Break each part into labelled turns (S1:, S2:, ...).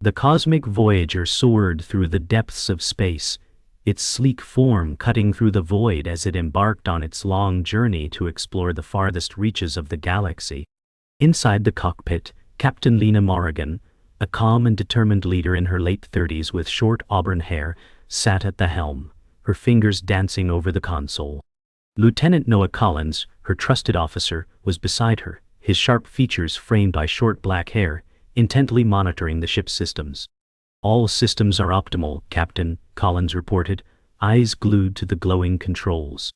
S1: The cosmic Voyager soared through the depths of space, its sleek form cutting through the void as it embarked on its long journey to explore the farthest reaches of the galaxy. Inside the cockpit, Captain Lena Morrigan, a calm and determined leader in her late 30s with short auburn hair, sat at the helm, her fingers dancing over the console. Lieutenant Noah Collins, her trusted officer, was beside her, his sharp features framed by short black hair, intently monitoring the ship's systems. "All systems are optimal, Captain," Collins reported, eyes glued to the glowing controls.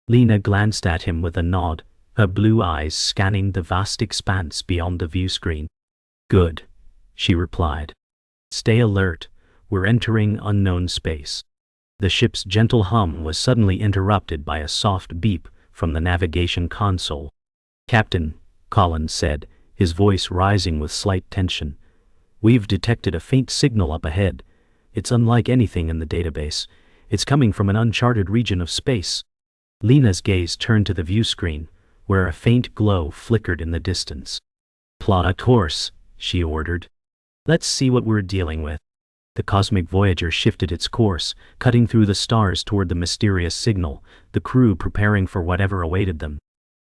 S1: Lena glanced at him with a nod, her blue eyes scanning the vast expanse beyond the view screen. "Good," she replied. "Stay alert, we're entering unknown space." The ship's gentle hum was suddenly interrupted by a soft beep from the navigation console. "Captain," Collins said, his voice rising with slight tension, "we've detected a faint signal up ahead. It's unlike anything in the database. It's coming from an uncharted region of space." Lena's gaze turned to the view screen, where a faint glow flickered in the distance. "Plot a course," she ordered. "Let's see what we're dealing with." The cosmic Voyager shifted its course, cutting through the stars toward the mysterious signal, the crew preparing for whatever awaited them.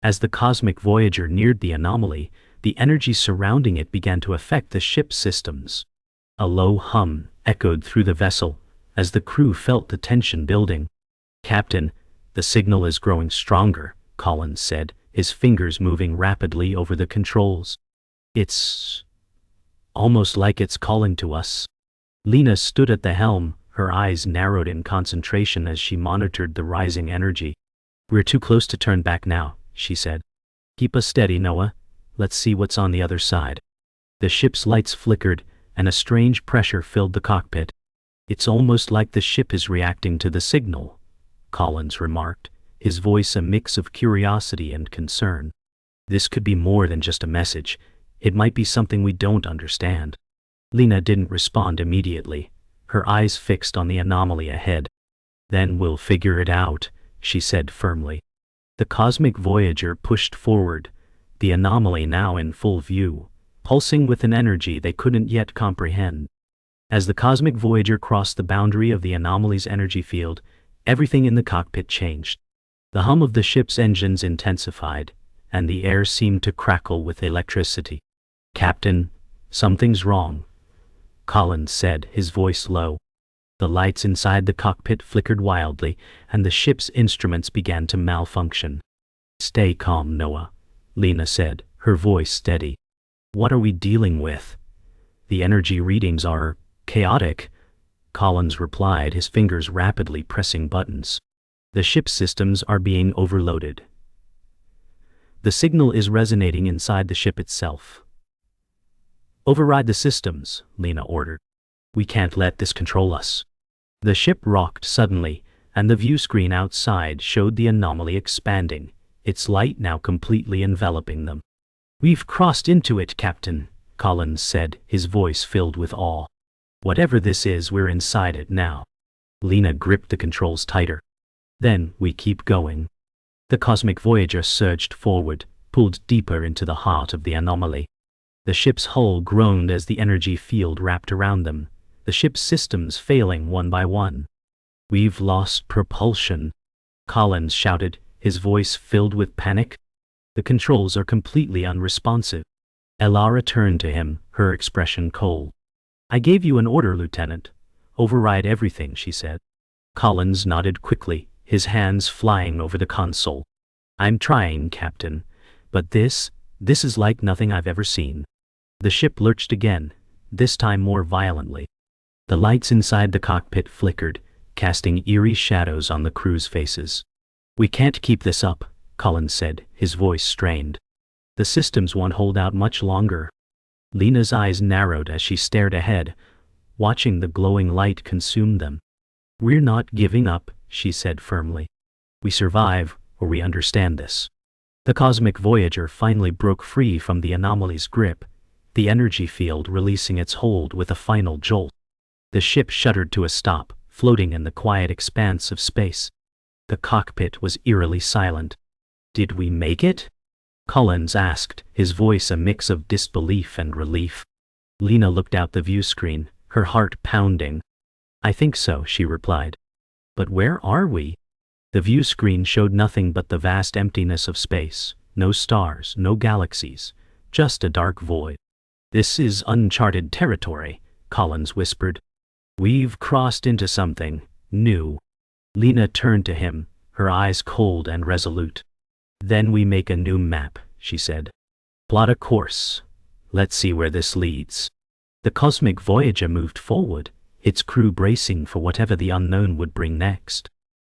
S1: As the cosmic Voyager neared the anomaly, the energy surrounding it began to affect the ship's systems. A low hum echoed through the vessel, as the crew felt the tension building. "Captain, the signal is growing stronger," Collins said, his fingers moving rapidly over the controls. "It's almost like it's calling to us." Lena stood at the helm, her eyes narrowed in concentration as she monitored the rising energy. "We're too close to turn back now," she said. "Keep us steady, Noah. Let's see what's on the other side." The ship's lights flickered, and a strange pressure filled the cockpit. "It's almost like the ship is reacting to the signal," Collins remarked, his voice a mix of curiosity and concern. "This could be more than just a message. It might be something we don't understand." Lena didn't respond immediately, her eyes fixed on the anomaly ahead. "Then we'll figure it out," she said firmly. The cosmic Voyager pushed forward, the anomaly now in full view, pulsing with an energy they couldn't yet comprehend. As the cosmic Voyager crossed the boundary of the anomaly's energy field, everything in the cockpit changed. The hum of the ship's engines intensified, and the air seemed to crackle with electricity. "Captain, something's wrong," Collins said, his voice low. The lights inside the cockpit flickered wildly, and the ship's instruments began to malfunction. "Stay calm, Noah," Lena said, her voice steady. "What are we dealing with?" "The energy readings are chaotic," Collins replied, his fingers rapidly pressing buttons. "The ship's systems are being overloaded. The signal is resonating inside the ship itself." "Override the systems," Lena ordered. "We can't let this control us." The ship rocked suddenly, and the view screen outside showed the anomaly expanding, its light now completely enveloping them. "We've crossed into it, Captain," Collins said, his voice filled with awe. "Whatever this is, we're inside it now." Lena gripped the controls tighter. "Then we keep going." The cosmic Voyager surged forward, pulled deeper into the heart of the anomaly. The ship's hull groaned as the energy field wrapped around them, the ship's systems failing one by one. "We've lost propulsion," Collins shouted, his voice filled with panic. "The controls are completely unresponsive." Elara turned to him, her expression cold. "I gave you an order, Lieutenant. Override everything," she said. Collins nodded quickly, his hands flying over the console. "I'm trying, Captain, but this is like nothing I've ever seen." The ship lurched again, this time more violently. The lights inside the cockpit flickered, casting eerie shadows on the crew's faces. "We can't keep this up," Collins said, his voice strained. "The systems won't hold out much longer." Lena's eyes narrowed as she stared ahead, watching the glowing light consume them. "We're not giving up," she said firmly. "We survive, or we understand this." The cosmic Voyager finally broke free from the anomaly's grip, the energy field releasing its hold with a final jolt. The ship shuddered to a stop, floating in the quiet expanse of space. The cockpit was eerily silent. "Did we make it?" Collins asked, his voice a mix of disbelief and relief. Lena looked out the view screen, her heart pounding. I think so, she replied. But where are we? The view screen showed nothing but the vast emptiness of space. No stars, no galaxies, just a dark void. This is uncharted territory, Collins whispered. We've crossed into something new. Lena turned to him, her eyes cold and resolute. Then we make a new map, she said. Plot a course. Let's see where this leads. The cosmic Voyager moved forward, its crew bracing for whatever the unknown would bring next.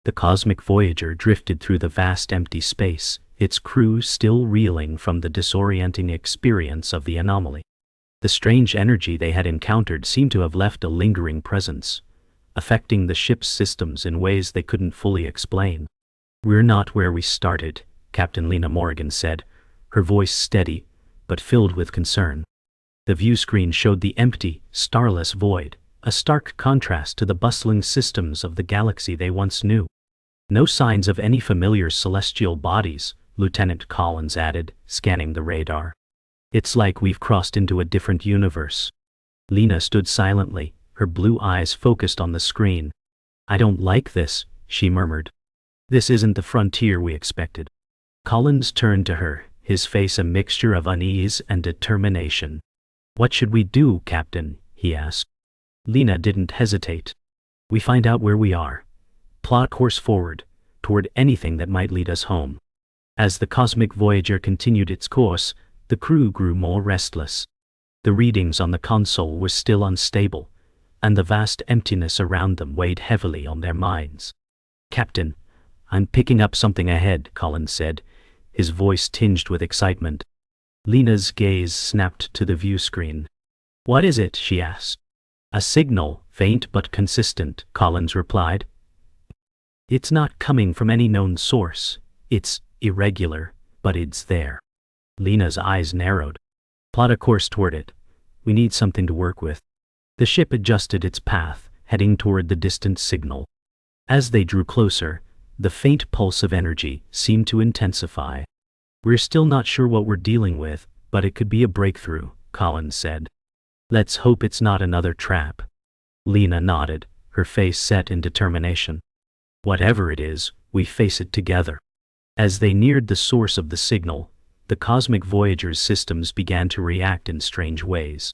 S1: The cosmic Voyager drifted through the vast empty space, its crew still reeling from the disorienting experience of the anomaly. The strange energy they had encountered seemed to have left a lingering presence, affecting the ship's systems in ways they couldn't fully explain. We're not where we started, Captain Lena Morgan said, her voice steady, but filled with concern. The view screen showed the empty, starless void, a stark contrast to the bustling systems of the galaxy they once knew. No signs of any familiar celestial bodies, Lieutenant Collins added, scanning the radar. It's like we've crossed into a different universe. Lena stood silently, her blue eyes focused on the screen. I don't like this, she murmured. This isn't the frontier we expected. Collins turned to her, his face a mixture of unease and determination. What should we do, Captain? He asked. Lena didn't hesitate. We find out where we are. Plot a course forward, toward anything that might lead us home. As the cosmic Voyager continued its course, the crew grew more restless. The readings on the console were still unstable, and the vast emptiness around them weighed heavily on their minds. Captain, I'm picking up something ahead, Collins said, his voice tinged with excitement. Lena's gaze snapped to the view screen. What is it? She asked. A signal, faint but consistent, Collins replied. It's not coming from any known source. It's irregular, but it's there. Lena's eyes narrowed. Plot a course toward it. We need something to work with. The ship adjusted its path, heading toward the distant signal. As they drew closer, the faint pulse of energy seemed to intensify. We're still not sure what we're dealing with, but it could be a breakthrough, Collins said. Let's hope it's not another trap. Lena nodded, her face set in determination. Whatever it is, we face it together. As they neared the source of the signal, the cosmic Voyager's systems began to react in strange ways.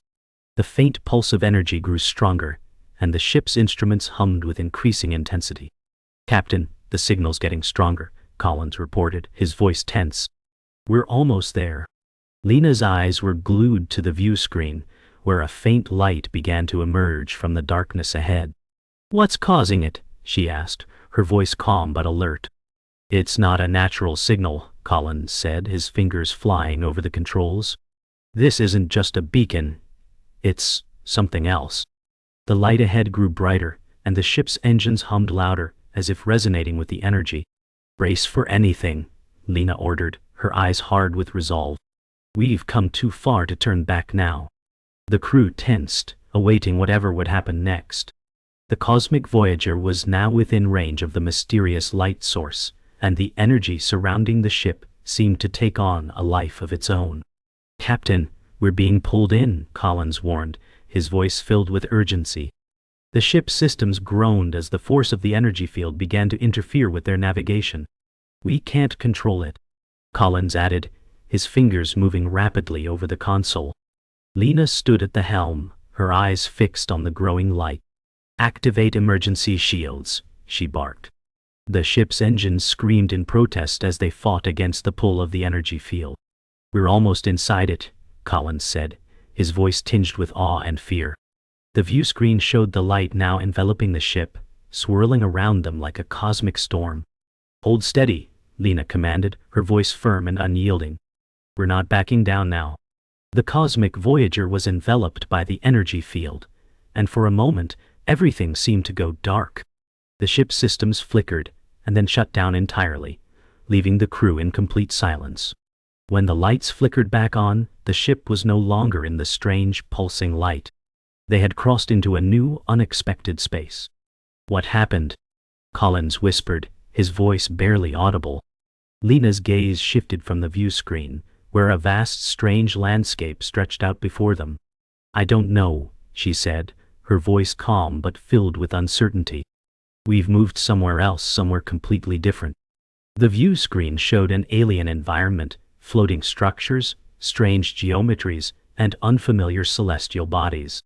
S1: The faint pulse of energy grew stronger, and the ship's instruments hummed with increasing intensity. Captain, the signal's getting stronger, Collins reported, his voice tense. We're almost there. Lena's eyes were glued to the view screen, where a faint light began to emerge from the darkness ahead. What's causing it? She asked, her voice calm but alert. It's not a natural signal, Collins said, his fingers flying over the controls. This isn't just a beacon. It's something else. The light ahead grew brighter, and the ship's engines hummed louder, as if resonating with the energy. Brace for anything, Lena ordered, her eyes hard with resolve. We've come too far to turn back now. The crew tensed, awaiting whatever would happen next. The cosmic Voyager was now within range of the mysterious light source, and the energy surrounding the ship seemed to take on a life of its own. Captain, we're being pulled in, Collins warned, his voice filled with urgency. The ship's systems groaned as the force of the energy field began to interfere with their navigation. We can't control it, Collins added, his fingers moving rapidly over the console. Lena stood at the helm, her eyes fixed on the growing light. Activate emergency shields, she barked. The ship's engines screamed in protest as they fought against the pull of the energy field. We're almost inside it, Collins said, his voice tinged with awe and fear. The view screen showed the light now enveloping the ship, swirling around them like a cosmic storm. Hold steady, Lena commanded, her voice firm and unyielding. We're not backing down now. The cosmic Voyager was enveloped by the energy field, and for a moment, everything seemed to go dark. The ship's systems flickered, and then shut down entirely, leaving the crew in complete silence. When the lights flickered back on, the ship was no longer in the strange, pulsing light. They had crossed into a new, unexpected space. What happened? Collins whispered, his voice barely audible. Lena's gaze shifted from the view screen, where a vast, strange landscape stretched out before them. I don't know, she said, her voice calm but filled with uncertainty. We've moved somewhere else, somewhere completely different. The view screen showed an alien environment, floating structures, strange geometries, and unfamiliar celestial bodies.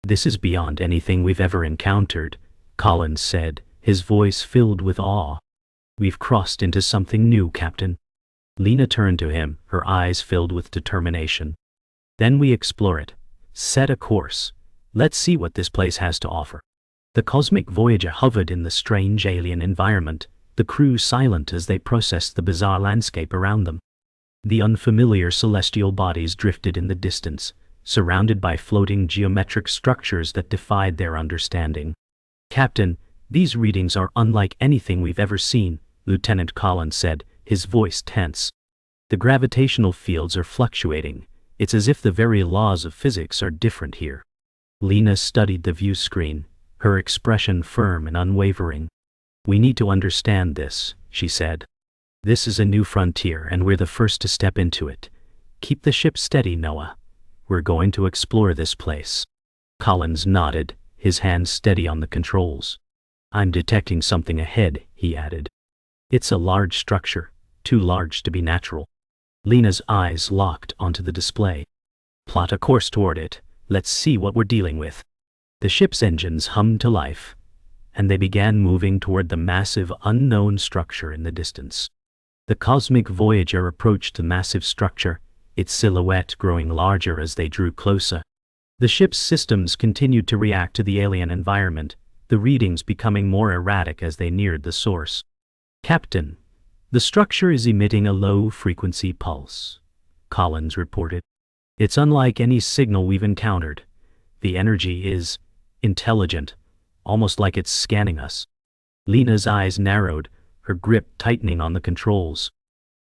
S1: This is beyond anything we've ever encountered, Collins said, his voice filled with awe. We've crossed into something new, Captain. Lena turned to him, her eyes filled with determination. Then we explore it. Set a course. Let's see what this place has to offer. The cosmic Voyager hovered in the strange alien environment, the crew silent as they processed the bizarre landscape around them. The unfamiliar celestial bodies drifted in the distance, surrounded by floating geometric structures that defied their understanding. Captain, these readings are unlike anything we've ever seen, Lieutenant Collins said, his voice tense. The gravitational fields are fluctuating. It's as if the very laws of physics are different here. Lena studied the view screen, her expression firm and unwavering. We need to understand this, she said. This is a new frontier and we're the first to step into it. Keep the ship steady, Noah. We're going to explore this place. Collins nodded, his hands steady on the controls. I'm detecting something ahead, he added. It's a large structure, too large to be natural. Lena's eyes locked onto the display. Plot a course toward it. Let's see what we're dealing with. The ship's engines hummed to life, and they began moving toward the massive unknown structure in the distance. The cosmic Voyager approached the massive structure, its silhouette growing larger as they drew closer. The ship's systems continued to react to the alien environment, the readings becoming more erratic as they neared the source. Captain, the structure is emitting a low-frequency pulse, Collins reported. It's unlike any signal we've encountered. The energy is intelligent, almost like it's scanning us. Lena's eyes narrowed, her grip tightening on the controls.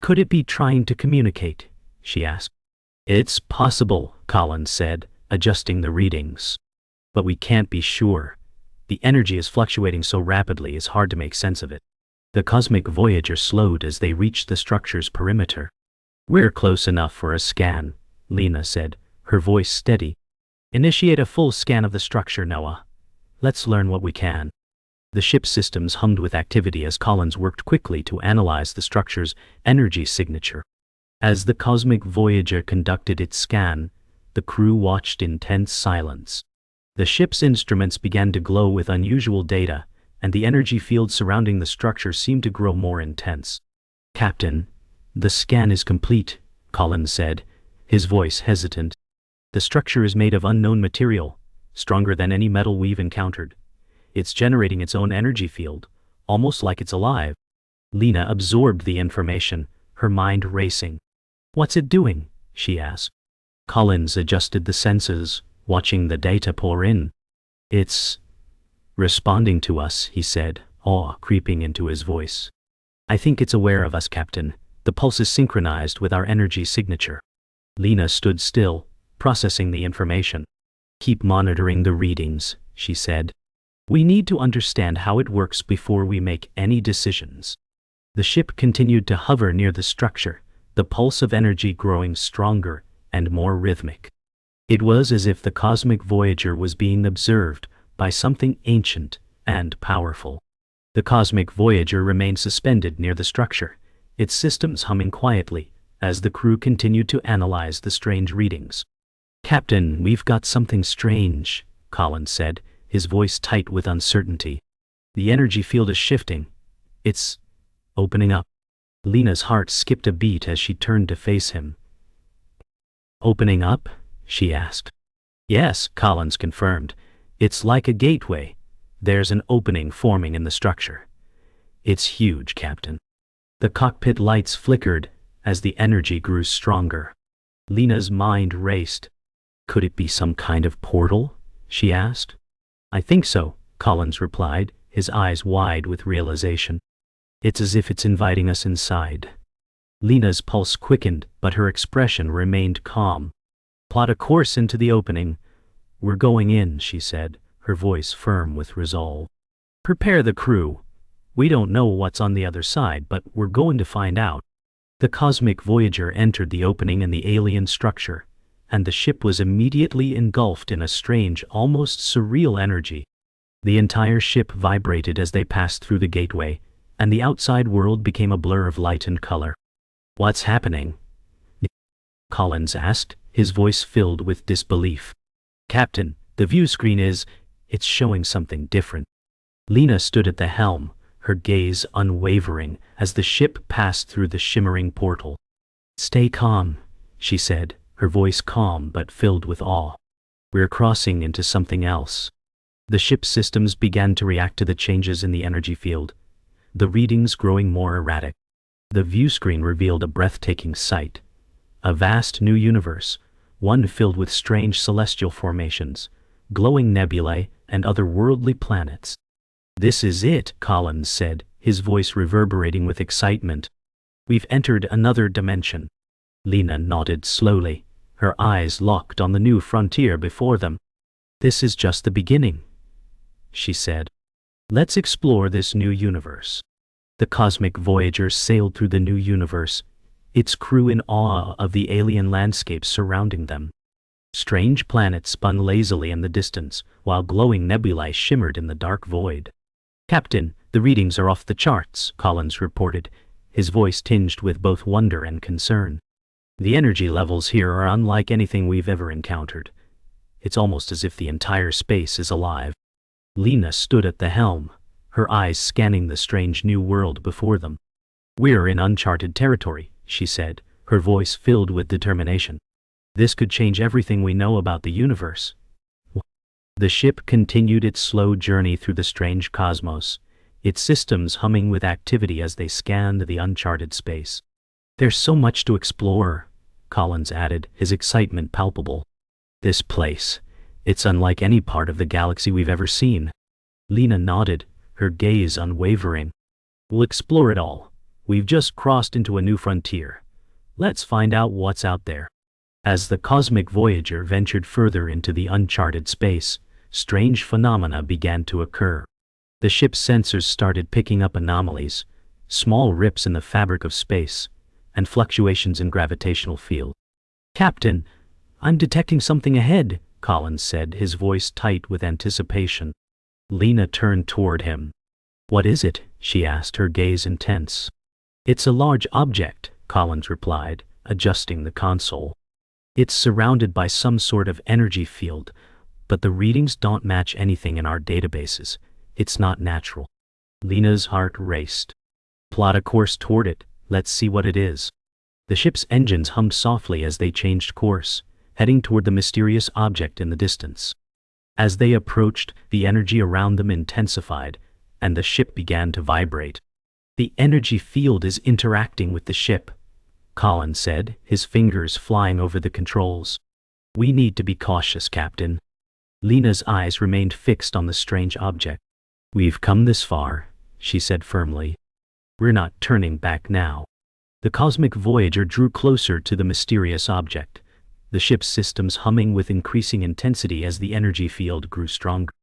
S1: Could it be trying to communicate? She asked. It's possible, Collins said, adjusting the readings. But we can't be sure. The energy is fluctuating so rapidly it's hard to make sense of it. The cosmic Voyager slowed as they reached the structure's perimeter. We're close enough for a scan, Lena said, her voice steady. Initiate a full scan of the structure, Noah. Let's learn what we can. The ship's systems hummed with activity as Collins worked quickly to analyze the structure's energy signature. As the cosmic Voyager conducted its scan, the crew watched in tense silence. The ship's instruments began to glow with unusual data, and the energy field surrounding the structure seemed to grow more intense. Captain, the scan is complete, Collins said, his voice hesitant. The structure is made of unknown material, stronger than any metal we've encountered. It's generating its own energy field, almost like it's alive. Lena absorbed the information, her mind racing. What's it doing? She asked. Collins adjusted the senses, watching the data pour in. It's responding to us, he said, awe creeping into his voice. I think it's aware of us, Captain. The pulse is synchronized with our energy signature. Lena stood still, processing the information. Keep monitoring the readings, she said. We need to understand how it works before we make any decisions. The ship continued to hover near the structure, the pulse of energy growing stronger and more rhythmic. It was as if the cosmic Voyager was being observed by something ancient and powerful. The cosmic Voyager remained suspended near the structure, its systems humming quietly as the crew continued to analyze the strange readings. Captain, we've got something strange, Collins said, his voice tight with uncertainty. The energy field is shifting. It's opening up. Lena's heart skipped a beat as she turned to face him. Opening up? She asked. Yes, Collins confirmed. It's like a gateway. There's an opening forming in the structure. It's huge, Captain. The cockpit lights flickered as the energy grew stronger. Lena's mind raced. Could it be some kind of portal? She asked. I think so, Collins replied, his eyes wide with realization. It's as if it's inviting us inside. Lena's pulse quickened, but her expression remained calm. Plot a course into the opening. We're going in, she said, her voice firm with resolve. Prepare the crew. We don't know what's on the other side, but we're going to find out. The cosmic Voyager entered the opening in the alien structure, and the ship was immediately engulfed in a strange, almost surreal energy. The entire ship vibrated as they passed through the gateway, and the outside world became a blur of light and color. "What's happening?" Collins asked, his voice filled with disbelief. "Captain, the view screen it's showing something different." Lena stood at the helm, her gaze unwavering as the ship passed through the shimmering portal. "Stay calm," she said, her voice calm but filled with awe. "We're crossing into something else." The ship's systems began to react to the changes in the energy field, the readings growing more erratic. The view screen revealed a breathtaking sight. A vast new universe, one filled with strange celestial formations, glowing nebulae, and otherworldly planets. "This is it," Collins said, his voice reverberating with excitement. "We've entered another dimension." Lena nodded slowly, her eyes locked on the new frontier before them. "This is just the beginning," she said. "Let's explore this new universe." The cosmic Voyager sailed through the new universe, its crew in awe of the alien landscape surrounding them. Strange planets spun lazily in the distance, while glowing nebulae shimmered in the dark void. "Captain, the readings are off the charts," Collins reported, his voice tinged with both wonder and concern. "The energy levels here are unlike anything we've ever encountered. It's almost as if the entire space is alive." Lena stood at the helm, her eyes scanning the strange new world before them. "We're in uncharted territory," she said, her voice filled with determination. "This could change everything we know about the universe." The ship continued its slow journey through the strange cosmos, its systems humming with activity as they scanned the uncharted space. "There's so much to explore," Collins added, his excitement palpable. "This place, it's unlike any part of the galaxy we've ever seen." Lena nodded, her gaze unwavering. "We'll explore it all. We've just crossed into a new frontier. Let's find out what's out there." As the cosmic Voyager ventured further into the uncharted space, strange phenomena began to occur. The ship's sensors started picking up anomalies, small rips in the fabric of space, and fluctuations in gravitational field. "Captain, I'm detecting something ahead," Collins said, his voice tight with anticipation. Lena turned toward him. "What is it?" she asked, her gaze intense. "It's a large object," Collins replied, adjusting the console. "It's surrounded by some sort of energy field, but the readings don't match anything in our databases. It's not natural." Lena's heart raced. "Plot a course toward it, let's see what it is." The ship's engines hummed softly as they changed course, heading toward the mysterious object in the distance. As they approached, the energy around them intensified, and the ship began to vibrate. "The energy field is interacting with the ship," Collins said, his fingers flying over the controls. "We need to be cautious, Captain." Lena's eyes remained fixed on the strange object. "We've come this far," she said firmly. "We're not turning back now." The cosmic Voyager drew closer to the mysterious object, the ship's systems humming with increasing intensity as the energy field grew stronger.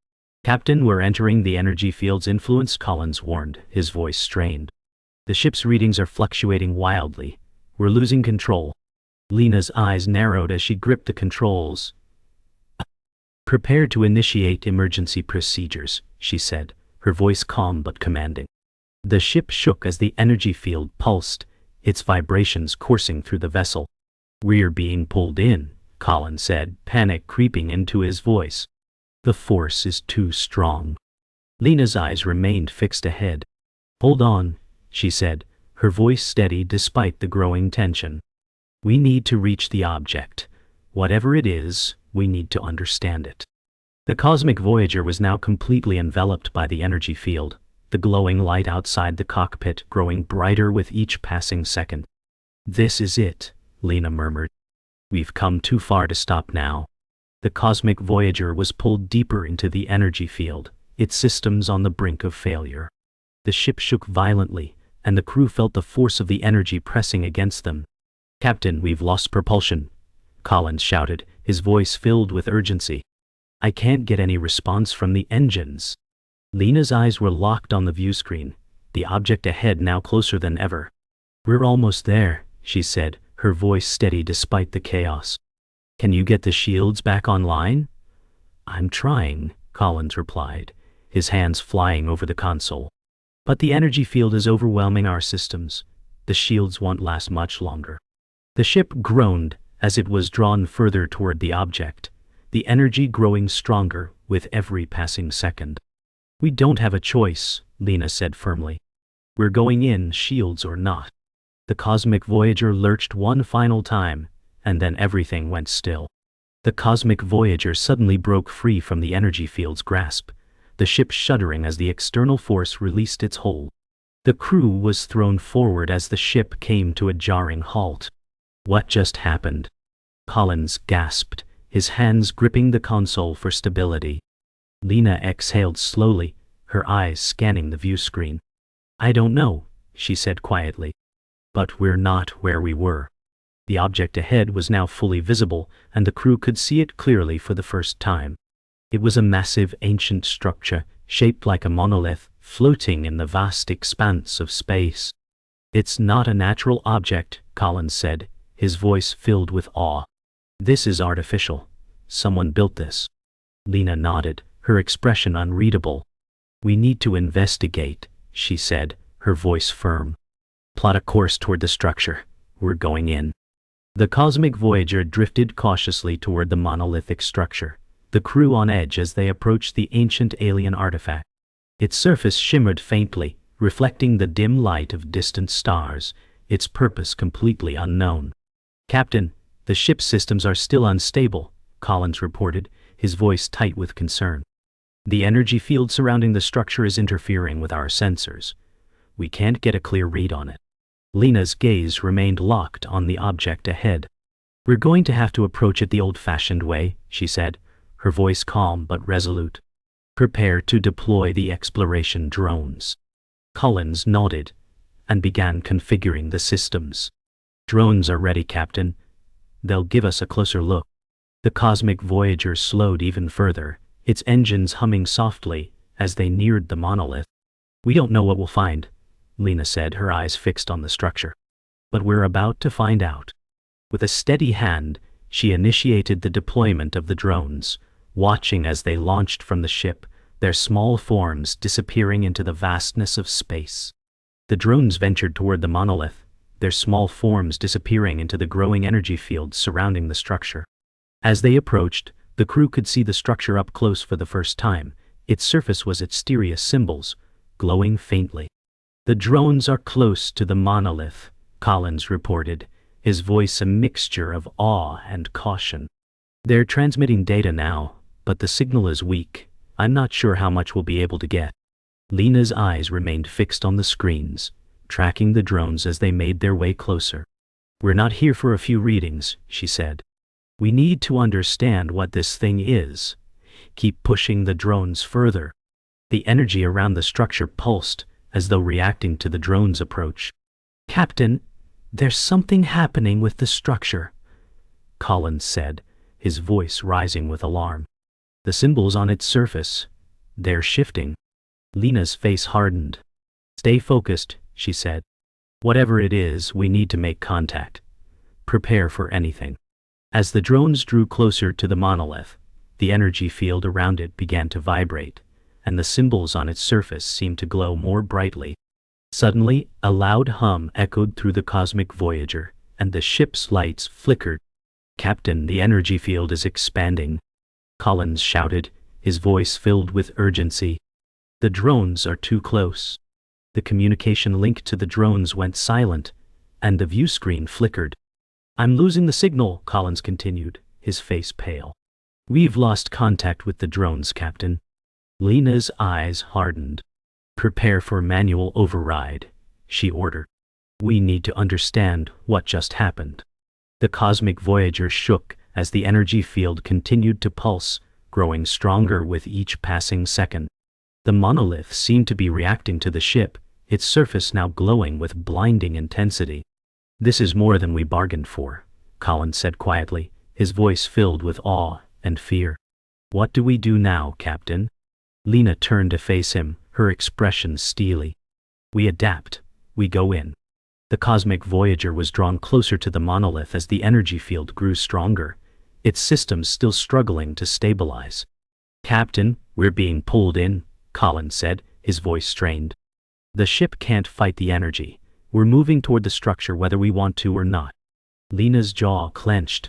S1: "Captain, we're entering the energy field's influence," Collins warned, his voice strained. "The ship's readings are fluctuating wildly. We're losing control." Lena's eyes narrowed as she gripped the controls. "Prepare to initiate emergency procedures," she said, her voice calm but commanding. The ship shook as the energy field pulsed, its vibrations coursing through the vessel. "We're being pulled in," Collins said, panic creeping into his voice. "The force is too strong." Lena's eyes remained fixed ahead. "Hold on," she said, her voice steady despite the growing tension. "We need to reach the object. Whatever it is, we need to understand it." The cosmic Voyager was now completely enveloped by the energy field, the glowing light outside the cockpit growing brighter with each passing second. "This is it," Lena murmured. "We've come too far to stop now." The cosmic Voyager was pulled deeper into the energy field, its systems on the brink of failure. The ship shook violently, and the crew felt the force of the energy pressing against them. "Captain, we've lost propulsion," Collins shouted, his voice filled with urgency. "I can't get any response from the engines." Lena's eyes were locked on the view screen, the object ahead now closer than ever. "We're almost there," she said, her voice steady despite the chaos. Can you get the shields back online? I'm trying, Collins replied, his hands flying over the console. But the energy field is overwhelming our systems. The shields won't last much longer. The ship groaned as it was drawn further toward the object, the energy growing stronger with every passing second. We don't have a choice, Lena said firmly. We're going in, shields or not. The cosmic Voyager lurched one final time, and then everything went still. The cosmic Voyager suddenly broke free from the energy field's grasp, the ship shuddering as the external force released its hold. The crew was thrown forward as the ship came to a jarring halt. What just happened? Collins gasped, his hands gripping the console for stability. Lena exhaled slowly, her eyes scanning the view screen. I don't know, she said quietly. But we're not where we were. The object ahead was now fully visible, and the crew could see it clearly for the first time. It was a massive ancient structure, shaped like a monolith, floating in the vast expanse of space. It's not a natural object, Collins said, his voice filled with awe. This is artificial. Someone built this. Lena nodded, her expression unreadable. We need to investigate, she said, her voice firm. Plot a course toward the structure. We're going in. The cosmic Voyager drifted cautiously toward the monolithic structure, the crew on edge as they approached the ancient alien artifact. Its surface shimmered faintly, reflecting the dim light of distant stars, its purpose completely unknown. Captain, the ship's systems are still unstable, Collins reported, his voice tight with concern. The energy field surrounding the structure is interfering with our sensors. We can't get a clear read on it. Lena's gaze remained locked on the object ahead. We're going to have to approach it the old-fashioned way, she said, her voice calm but resolute. Prepare to deploy the exploration drones. Collins nodded and began configuring the systems. Drones are ready, Captain. They'll give us a closer look. The cosmic Voyager slowed even further, its engines humming softly as they neared the monolith. We don't know what we'll find, Lena said, her eyes fixed on the structure. But we're about to find out. With a steady hand, she initiated the deployment of the drones, watching as they launched from the ship, their small forms disappearing into the vastness of space. The drones ventured toward the monolith, their small forms disappearing into the growing energy fields surrounding the structure. As they approached, the crew could see the structure up close for the first time. Its surface was mysterious symbols, glowing faintly. The drones are close to the monolith, Collins reported, his voice a mixture of awe and caution. They're transmitting data now, but the signal is weak. I'm not sure how much we'll be able to get. Lena's eyes remained fixed on the screens, tracking the drones as they made their way closer. We're not here for a few readings, she said. We need to understand what this thing is. Keep pushing the drones further. The energy around the structure pulsed, as though reacting to the drone's approach. Captain, there's something happening with the structure, Collins said, his voice rising with alarm. The symbols on its surface, they're shifting. Lena's face hardened. Stay focused, she said. Whatever it is, we need to make contact. Prepare for anything. As the drones drew closer to the monolith, the energy field around it began to vibrate, and the symbols on its surface seemed to glow more brightly. Suddenly, a loud hum echoed through the cosmic Voyager, and the ship's lights flickered. Captain, the energy field is expanding, Collins shouted, his voice filled with urgency. The drones are too close. The communication link to the drones went silent, and the view screen flickered. I'm losing the signal, Collins continued, his face pale. We've lost contact with the drones, Captain. Lena's eyes hardened. Prepare for manual override, she ordered. We need to understand what just happened. The cosmic Voyager shook as the energy field continued to pulse, growing stronger with each passing second. The monolith seemed to be reacting to the ship, its surface now glowing with blinding intensity. This is more than we bargained for, Collins said quietly, his voice filled with awe and fear. What do we do now, Captain? Lena turned to face him, her expression steely. We adapt. We go in. The cosmic Voyager was drawn closer to the monolith as the energy field grew stronger, its systems still struggling to stabilize. "Captain, we're being pulled in," Collins said, his voice strained. "The ship can't fight the energy. We're moving toward the structure whether we want to or not." Lena's jaw clenched.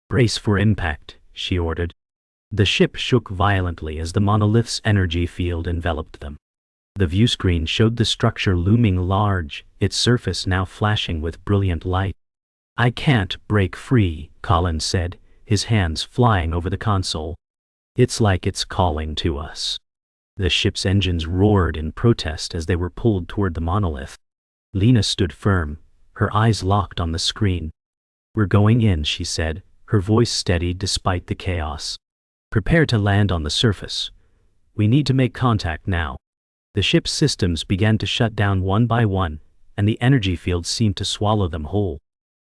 S1: "Brace for impact," she ordered. The ship shook violently as the monolith's energy field enveloped them. The viewscreen showed the structure looming large, its surface now flashing with brilliant light. "I can't break free," Collins said, his hands flying over the console. "It's like it's calling to us." The ship's engines roared in protest as they were pulled toward the monolith. Lena stood firm, her eyes locked on the screen. "We're going in," she said, her voice steady despite the chaos. "Prepare to land on the surface. We need to make contact now." The ship's systems began to shut down one by one, and the energy field seemed to swallow them whole.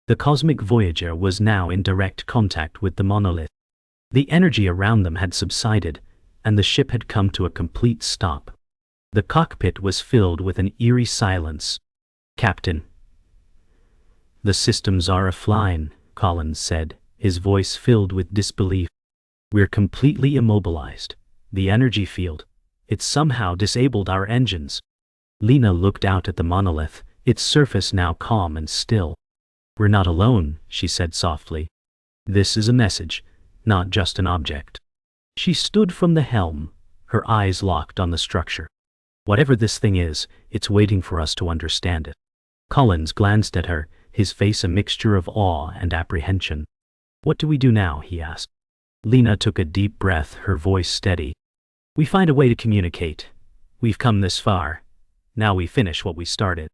S1: The cosmic Voyager was now in direct contact with the monolith. The energy around them had subsided, and the ship had come to a complete stop. The cockpit was filled with an eerie silence. "Captain." "The systems are offline," Collins said, his voice filled with disbelief. "We're completely immobilized. The energy field, it's somehow disabled our engines." Lena looked out at the monolith, its surface now calm and still. "We're not alone," she said softly. "This is a message, not just an object." She stood from the helm, her eyes locked on the structure. "Whatever this thing is, it's waiting for us to understand it." Collins glanced at her, his face a mixture of awe and apprehension. "What do we do now?" he asked. Lena took a deep breath, her voice steady. "We find a way to communicate. We've come this far. Now we finish what we started."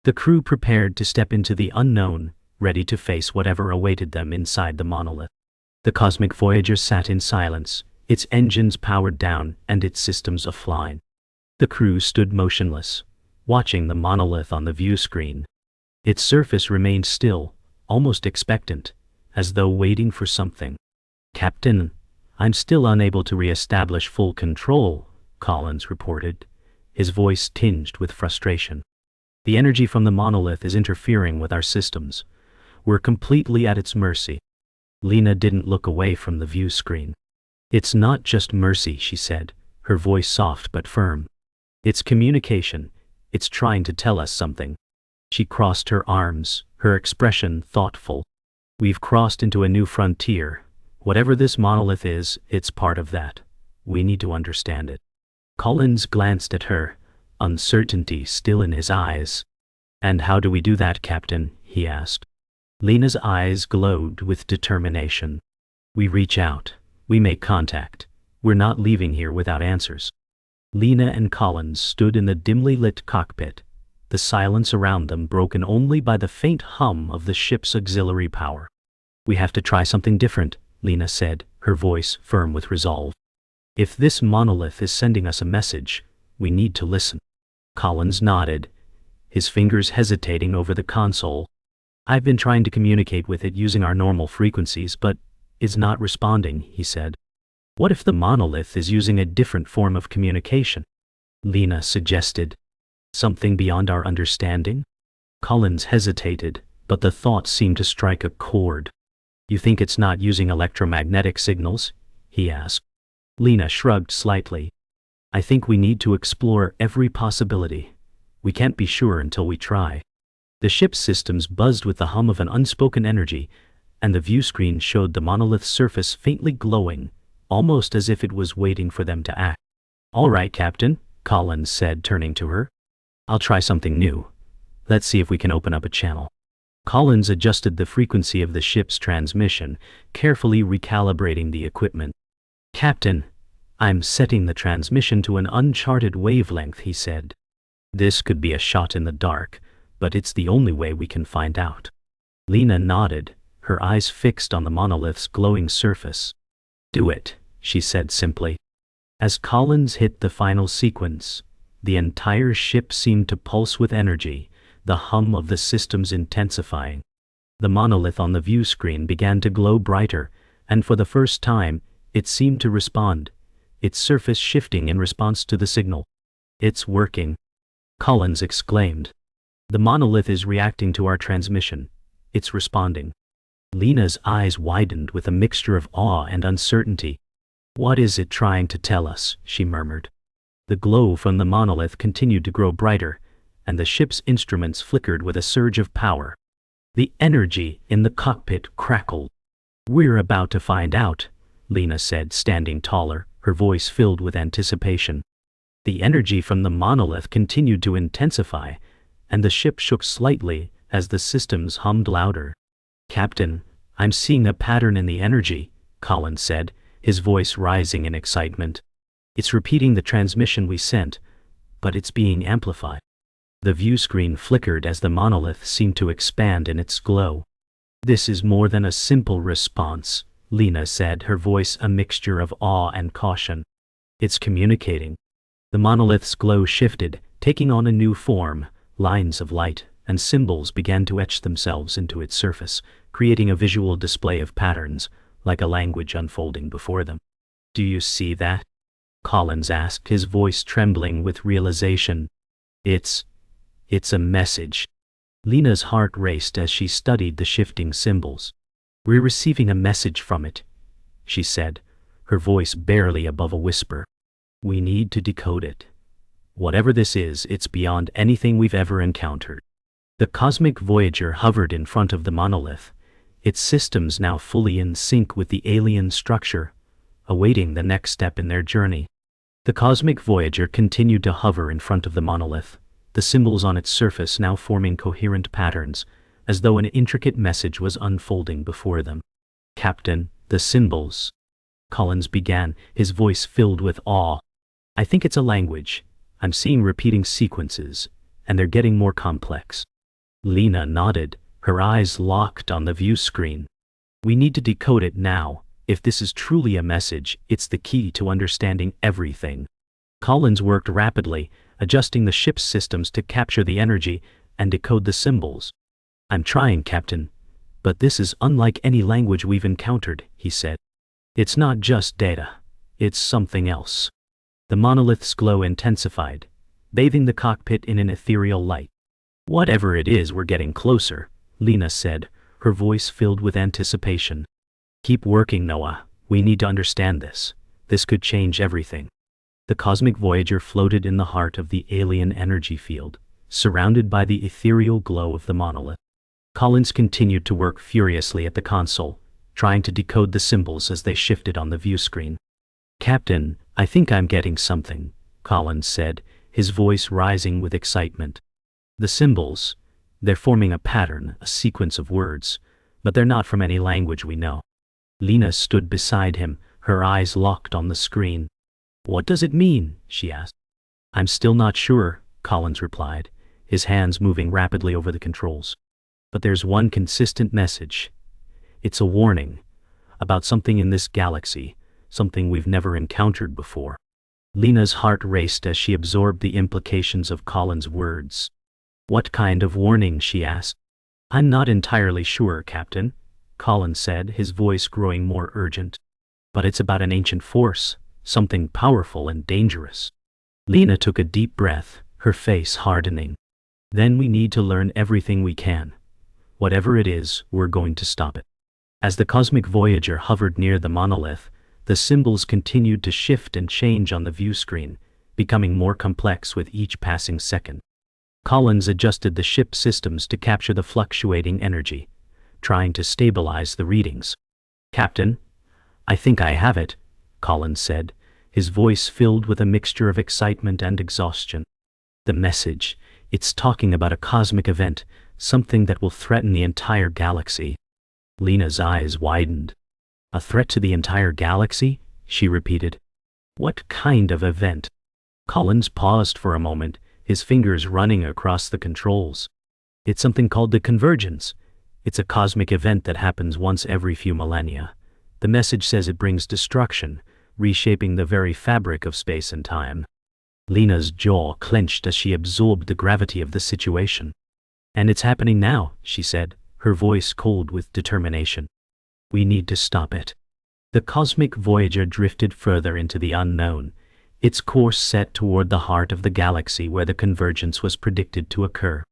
S1: The crew prepared to step into the unknown, ready to face whatever awaited them inside the monolith. The cosmic Voyager sat in silence, its engines powered down and its systems offline. The crew stood motionless, watching the monolith on the view screen. Its surface remained still, almost expectant, as though waiting for something. "Captain, I'm still unable to re-establish full control," Collins reported, his voice tinged with frustration. "The energy from the monolith is interfering with our systems. We're completely at its mercy." Lena didn't look away from the view screen. "It's not just mercy," she said, her voice soft but firm. "It's communication. It's trying to tell us something." She crossed her arms, her expression thoughtful. "We've crossed into a new frontier. Whatever this monolith is, it's part of that. We need to understand it." Collins glanced at her, uncertainty still in his eyes. "And how do we do that, Captain?" he asked. Lena's eyes glowed with determination. "We reach out. We make contact. We're not leaving here without answers." Lena and Collins stood in the dimly lit cockpit, the silence around them broken only by the faint hum of the ship's auxiliary power. "We have to try something different," Lena said, her voice firm with resolve. "If this monolith is sending us a message, we need to listen." Collins nodded, his fingers hesitating over the console. "I've been trying to communicate with it using our normal frequencies, but it's not responding," he said. "What if the monolith is using a different form of communication?" Lena suggested. "Something beyond our understanding?" Collins hesitated, but the thought seemed to strike a chord. "You think it's not using electromagnetic signals?" he asked. Lena shrugged slightly. "I think we need to explore every possibility. We can't be sure until we try." The ship's systems buzzed with the hum of an unspoken energy, and the view screen showed the monolith's surface faintly glowing, almost as if it was waiting for them to act. "All right, Captain," Collins said, turning to her. "I'll try something new. Let's see if we can open up a channel." Collins adjusted the frequency of the ship's transmission, carefully recalibrating the equipment. "Captain, I'm setting the transmission to an uncharted wavelength," he said. "This could be a shot in the dark, but it's the only way we can find out." Lena nodded, her eyes fixed on the monolith's glowing surface. "Do it," she said simply. As Collins hit the final sequence, the entire ship seemed to pulse with energy, the hum of the systems intensifying. The monolith on the view screen began to glow brighter, and for the first time, it seemed to respond, its surface shifting in response to the signal. "It's working," Collins exclaimed. "The monolith is reacting to our transmission. It's responding." Lena's eyes widened with a mixture of awe and uncertainty. "What is it trying to tell us?" she murmured. The glow from the monolith continued to grow brighter, and the ship's instruments flickered with a surge of power. The energy in the cockpit crackled. "We're about to find out," Lena said, standing taller, her voice filled with anticipation. The energy from the monolith continued to intensify, and the ship shook slightly as the systems hummed louder. "Captain, I'm seeing a pattern in the energy," Collins said, his voice rising in excitement. "It's repeating the transmission we sent, but it's being amplified." The view screen flickered as the monolith seemed to expand in its glow. "This is more than a simple response," Lena said, her voice a mixture of awe and caution. "It's communicating." The monolith's glow shifted, taking on a new form. Lines of light and symbols began to etch themselves into its surface, creating a visual display of patterns, like a language unfolding before them. "Do you see that?" Collins asked, his voice trembling with realization. It's a message." Lena's heart raced as she studied the shifting symbols. "We're receiving a message from it," she said, her voice barely above a whisper. "We need to decode it. Whatever this is, it's beyond anything we've ever encountered." The cosmic Voyager hovered in front of the monolith, its systems now fully in sync with the alien structure, awaiting the next step in their journey. The cosmic Voyager continued to hover in front of the monolith, the symbols on its surface now forming coherent patterns, as though an intricate message was unfolding before them. "Captain, the symbols," Collins began, his voice filled with awe. "I think it's a language. I'm seeing repeating sequences, and they're getting more complex." Lena nodded, her eyes locked on the view screen. "We need to decode it now. If this is truly a message, it's the key to understanding everything." Collins worked rapidly, adjusting the ship's systems to capture the energy and decode the symbols. "I'm trying, Captain, but this is unlike any language we've encountered," he said. "It's not just data. It's something else." The monolith's glow intensified, bathing the cockpit in an ethereal light. "Whatever it is, we're getting closer," Lena said, her voice filled with anticipation. "Keep working, Noah. We need to understand this. This could change everything." The cosmic Voyager floated in the heart of the alien energy field, surrounded by the ethereal glow of the monolith. Collins continued to work furiously at the console, trying to decode the symbols as they shifted on the view screen. "Captain, I think I'm getting something," Collins said, his voice rising with excitement. "The symbols, they're forming a pattern, a sequence of words, but they're not from any language we know." Lena stood beside him, her eyes locked on the screen. "What does it mean?" she asked. "I'm still not sure," Collins replied, his hands moving rapidly over the controls. "But there's one consistent message. It's a warning about something in this galaxy, something we've never encountered before." Lena's heart raced as she absorbed the implications of Collins' words. "What kind of warning?" she asked. "I'm not entirely sure, Captain," Collins said, his voice growing more urgent. "But it's about an ancient force, something powerful and dangerous." Lena took a deep breath, her face hardening. "Then we need to learn everything we can. Whatever it is, we're going to stop it." As the cosmic Voyager hovered near the monolith, the symbols continued to shift and change on the view screen, becoming more complex with each passing second. Collins adjusted the ship's systems to capture the fluctuating energy, trying to stabilize the readings. "Captain, I think I have it," Collins said, his voice filled with a mixture of excitement and exhaustion. "The message, it's talking about a cosmic event, something that will threaten the entire galaxy." Lena's eyes widened. "A threat to the entire galaxy?" she repeated. "What kind of event?" Collins paused for a moment, his fingers running across the controls. "It's something called the convergence. It's a cosmic event that happens once every few millennia. The message says it brings destruction, reshaping the very fabric of space and time." Lena's jaw clenched as she absorbed the gravity of the situation. "And it's happening now," she said, her voice cold with determination. "We need to stop it." The cosmic Voyager drifted further into the unknown, its course set toward the heart of the galaxy where the convergence was predicted to occur.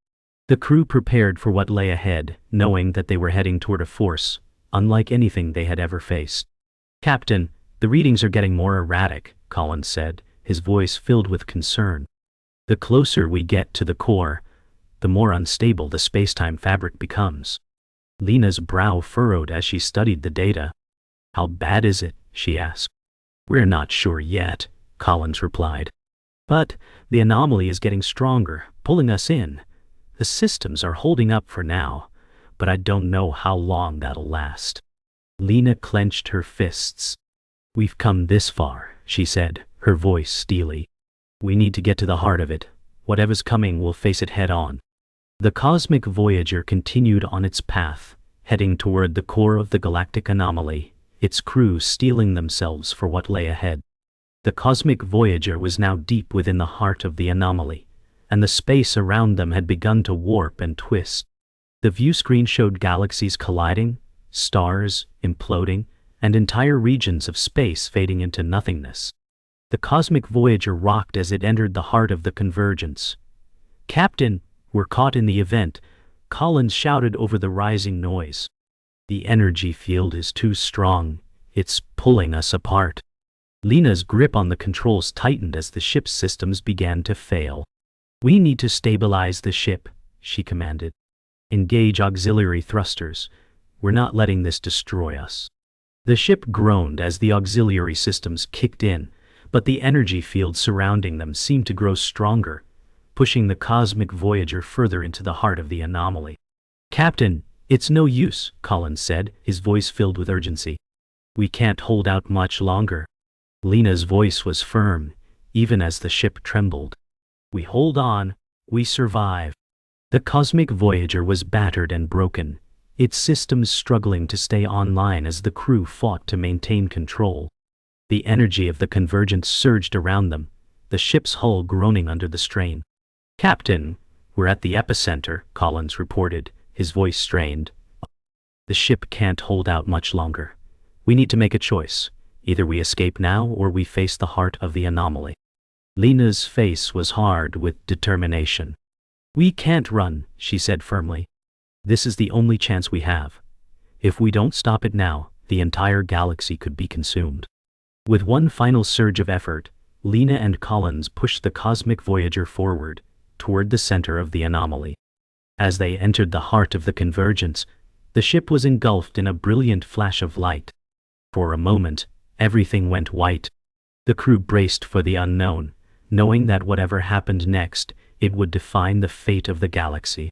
S1: The crew prepared for what lay ahead, knowing that they were heading toward a force, unlike anything they had ever faced. "Captain, the readings are getting more erratic," Collins said, his voice filled with concern. "The closer we get to the core, the more unstable the space-time fabric becomes." Lena's brow furrowed as she studied the data. "How bad is it?" she asked. "We're not sure yet," Collins replied. "But the anomaly is getting stronger, pulling us in. The systems are holding up for now, but I don't know how long that'll last." Lena clenched her fists. "We've come this far," she said, her voice steely. "We need to get to the heart of it. Whatever's coming, we'll face it head-on." The cosmic Voyager continued on its path, heading toward the core of the galactic anomaly, its crew steeling themselves for what lay ahead. The cosmic Voyager was now deep within the heart of the anomaly, and the space around them had begun to warp and twist. The view screen showed galaxies colliding, stars imploding, and entire regions of space fading into nothingness. The cosmic Voyager rocked as it entered the heart of the convergence. "Captain, we're caught in the event," Collins shouted over the rising noise. "The energy field is too strong. It's pulling us apart." Lena's grip on the controls tightened as the ship's systems began to fail. "We need to stabilize the ship," she commanded. "Engage auxiliary thrusters. We're not letting this destroy us." The ship groaned as the auxiliary systems kicked in, but the energy field surrounding them seemed to grow stronger, pushing the cosmic Voyager further into the heart of the anomaly. "Captain, it's no use," Collins said, his voice filled with urgency. "We can't hold out much longer." Lena's voice was firm, even as the ship trembled. "We hold on, we survive." The cosmic Voyager was battered and broken, its systems struggling to stay online as the crew fought to maintain control. The energy of the convergence surged around them, the ship's hull groaning under the strain. "Captain, we're at the epicenter," Collins reported, his voice strained. "The ship can't hold out much longer. We need to make a choice. Either we escape now or we face the heart of the anomaly." Lena's face was hard with determination. "We can't run," she said firmly. "This is the only chance we have. If we don't stop it now, the entire galaxy could be consumed." With one final surge of effort, Lena and Collins pushed the cosmic Voyager forward, toward the center of the anomaly. As they entered the heart of the convergence, the ship was engulfed in a brilliant flash of light. For a moment, everything went white. The crew braced for the unknown, knowing that whatever happened next, it would define the fate of the galaxy.